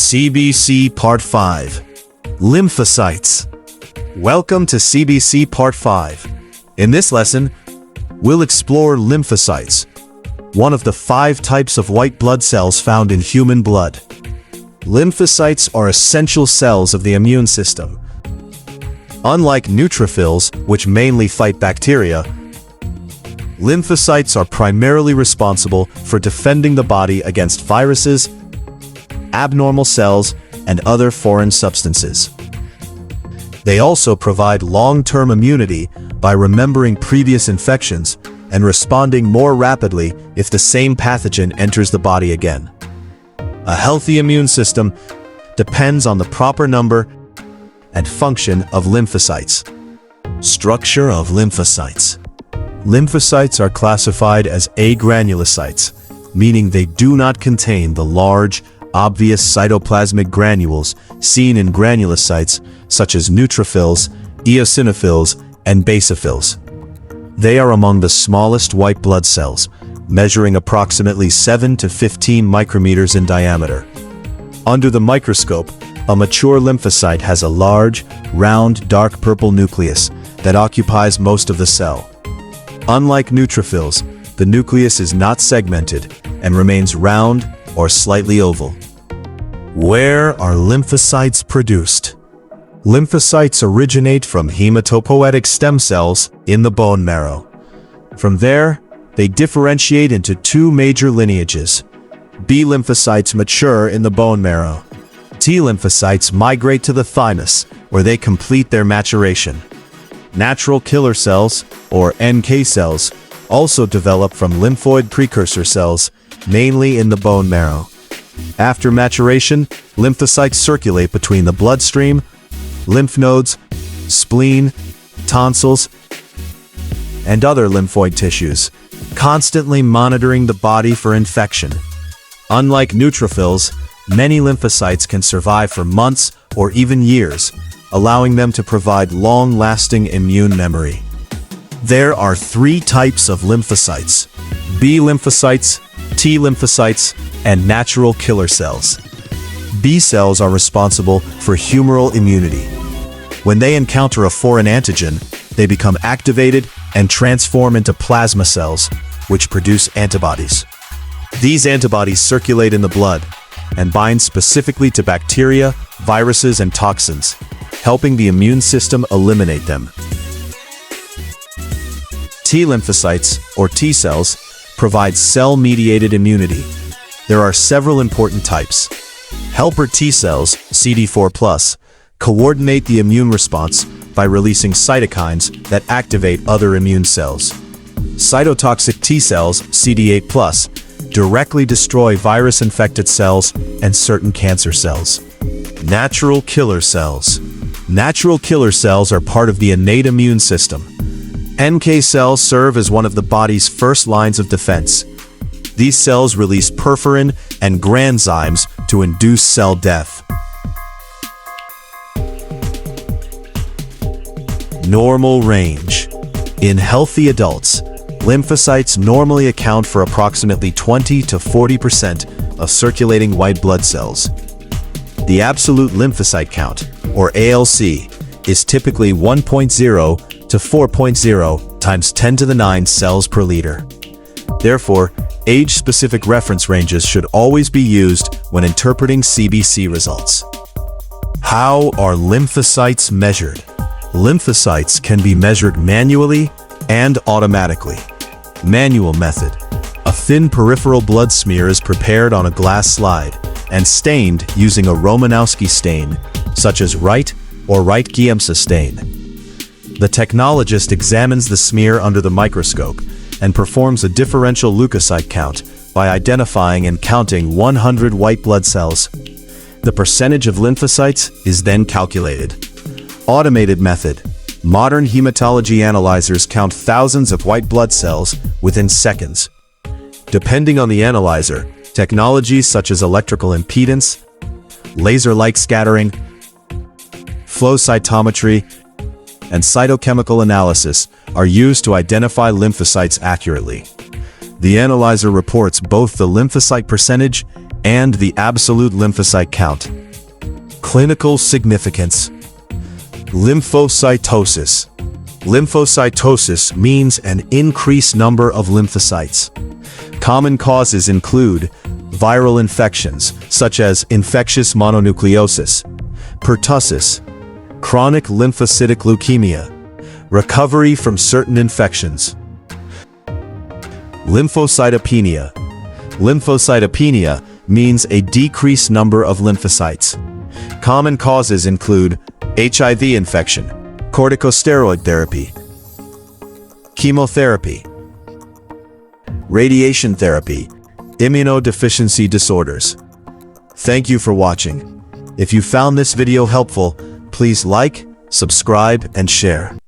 CBC Part 5. Lymphocytes. Welcome to CBC Part 5. In this lesson, we'll explore lymphocytes, one of the 5 types of white blood cells found in human blood. Lymphocytes are essential cells of the immune system. Unlike neutrophils, which mainly fight bacteria, lymphocytes are primarily responsible for defending the body against viruses, abnormal cells, and other foreign substances. They also provide long-term immunity by remembering previous infections and responding more rapidly if the same pathogen enters the body again. A healthy immune system depends on the proper number and function of lymphocytes. Structure of lymphocytes. Lymphocytes are classified as agranulocytes, meaning they do not contain the large, obvious cytoplasmic granules seen in granulocytes such as neutrophils, eosinophils, and basophils. They are among the smallest white blood cells, measuring approximately 7 to 15 micrometers in diameter. Under the microscope, a mature lymphocyte has a large, round, dark purple nucleus that occupies most of the cell. Unlike neutrophils, the nucleus is not segmented and remains round or slightly oval. Where are lymphocytes produced? Lymphocytes originate from hematopoietic stem cells in the bone marrow. From there, they differentiate into 2 major lineages. B lymphocytes mature in the bone marrow. T lymphocytes migrate to the thymus, where they complete their maturation. Natural killer cells, or NK cells, also develop from lymphoid precursor cells, mainly in the bone marrow. After maturation, lymphocytes circulate between the bloodstream, lymph nodes, spleen, tonsils, and other lymphoid tissues, constantly monitoring the body for infection. Unlike neutrophils, many lymphocytes can survive for months or even years, allowing them to provide long-lasting immune memory. There are 3 types of lymphocytes: B lymphocytes, T lymphocytes, and natural killer cells. B cells are responsible for humoral immunity. When they encounter a foreign antigen, they become activated and transform into plasma cells, which produce antibodies. These antibodies circulate in the blood and bind specifically to bacteria, viruses, and toxins, helping the immune system eliminate them. T lymphocytes, or T cells, provide cell-mediated immunity. There are several important types. Helper T cells, CD4+, coordinate the immune response by releasing cytokines that activate other immune cells. Cytotoxic T cells, CD8+, directly destroy virus-infected cells and certain cancer cells. Natural killer cells. Natural killer cells are part of the innate immune system. NK cells serve as one of the body's first lines of defense. These cells release perforin and granzymes to induce cell death. Normal range. In healthy adults, lymphocytes normally account for approximately 20 to 40% of circulating white blood cells. The absolute lymphocyte count, or ALC, is typically 1.0 to 4.0 times 10 to the 9 cells per liter. Therefore, age-specific reference ranges should always be used when interpreting CBC results. How are lymphocytes measured? Lymphocytes can be measured manually and automatically. Manual method. A thin peripheral blood smear is prepared on a glass slide and stained using a Romanowski stain, such as Wright or Wright-Giemsa stain. The technologist examines the smear under the microscope and performs a differential leukocyte count by identifying and counting 100 white blood cells. The percentage of lymphocytes is then calculated. Automated method. Modern hematology analyzers count thousands of white blood cells within seconds. Depending on the analyzer, technologies such as electrical impedance, laser light scattering, flow cytometry, and cytochemical analysis are used to identify lymphocytes accurately. The analyzer reports both the lymphocyte percentage and the absolute lymphocyte count. Clinical significance. Lymphocytosis. Lymphocytosis means an increased number of lymphocytes. Common causes include viral infections, such as infectious mononucleosis, pertussis, chronic lymphocytic leukemia, recovery from certain infections. Lymphocytopenia. Lymphocytopenia means a decreased number of lymphocytes. Common causes include HIV infection, corticosteroid therapy, chemotherapy, radiation therapy, immunodeficiency disorders. Thank you for watching. If you found this video helpful, please like, subscribe, and share.